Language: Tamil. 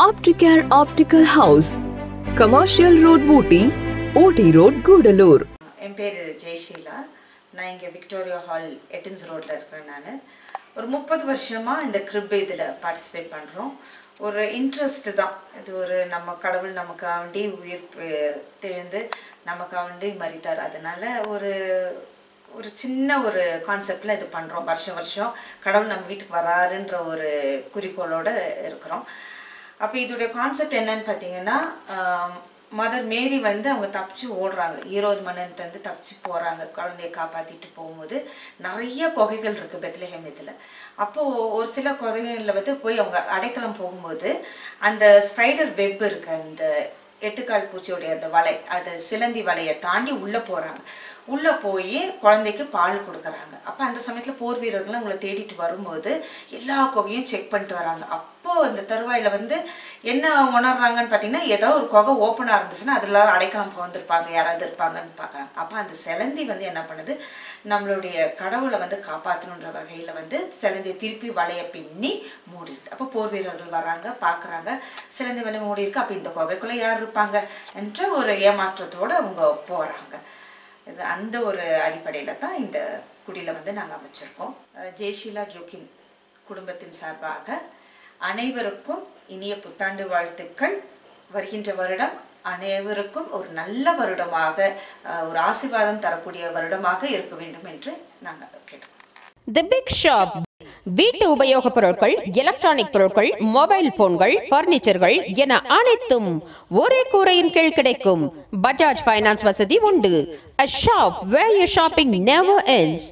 Opticare Optical House, Commercial Road, Booty, OT Road, Gudalur. என் பேர் ஜெயஷீலா. நான் இங்கே விக்டோரியா ஹால் எட்டன்ஸ் ரோட்டில் இருக்கிறேன். நான் ஒரு 30 வருஷமாக இந்த கிரிப் இதில் பார்ட்டிசிபேட் பண்ணுறோம். ஒரு இன்ட்ரெஸ்ட்டு தான் இது. ஒரு நம்ம கடவுள் நமக்காண்டி உயிர் தெழுந்து நமக்காண்டி மரித்தார். அதனால் ஒரு சின்ன ஒரு கான்செப்டில் இது பண்ணுறோம். வருஷம் கடவுள் நம்ம வீட்டுக்கு வராருன்ற ஒரு குறிக்கோளோடு இருக்கிறோம். அப்போ இதோடைய கான்செப்ட் என்னன்னு பார்த்தீங்கன்னா, மதர் மேரி அவங்க தப்பிச்சு ஓடுறாங்க. ஈரோடு மன்னன்ட்டு தப்பிச்சு போகிறாங்க. குழந்தைய காப்பாற்றிட்டு போகும்போது நிறைய குகைகள் இருக்குது பெத்லஹேம் இதில். அப்போது ஒரு சில குகைகளில் போய் அவங்க அடைக்கலம் போகும்போது அந்த ஸ்பைடர் வெப் இருக்குது, அந்த 8 கால் பூச்சியோடைய அந்த வலை, அது சிலந்தி வலையை தாண்டி உள்ளே போகிறாங்க. உள்ளே போய் குழந்தைக்கு பால் கொடுக்குறாங்க. அப்போ அந்த சமயத்தில் போர் வீரர்கள் அவங்கள தேடிட்டு வரும்போது எல்லா குகையும் செக் பண்ணிட்டு வராங்க. அப்போது அந்த தருவாயில் என்ன உணர்றாங்கன்னு பார்த்தீங்கன்னா, ஏதோ ஒரு குகை ஓப்பனாக இருந்துச்சுன்னா அதில் அடைக்கலம் போந்திருப்பாங்க, யாராவது இருப்பாங்கன்னு பார்க்குறாங்க. அப்போ அந்த சிலந்தி என்ன பண்ணுது, நம்மளுடைய கடவுளை காப்பாற்றணுன்ற வகையில் சிலந்தியை திருப்பி வலையை பின்னி மூடிடுது. அப்போ போர் வீரர்கள் வராங்க, பார்க்குறாங்க, சிலந்தி வலை மூடி இருக்கு. அப்போ இந்த குகைக்குள்ளே யார் இருப்பாங்க என்ற ஒரு ஏமாற்றத்தோடு அவங்க போகிறாங்க. இது அந்த ஒரு அடிப்படையில் தான் இந்த குடியில் நாங்கள் அமைச்சிருக்கோம். ஜெயஷீலா ஜோக்கின் குடும்பத்தின் சார்பாக அனைவருக்கும் இனிய புத்தாண்டு வாழ்த்துக்கள். வருகின்ற வருடம் அனைவருக்கும் ஒரு நல்ல வருடமாக, ஒரு ஆசீர்வாதம் தரக்கூடிய வருடமாக இருக்க வேண்டும் என்று நாங்கள் கேட்டோம். தி பிக் ஷாப் வீட்டு உபயோகப் பொருட்கள், எலக்ட்ரானிக் பொருட்கள், மொபைல் போன்கள், பர்னிச்சர்கள் என அனைத்தும் ஒரே கூரையின் கீழ் கிடைக்கும். பஜாஜ் ஃபைனான்ஸ் வசதி உண்டு. A shop where your shopping never ends.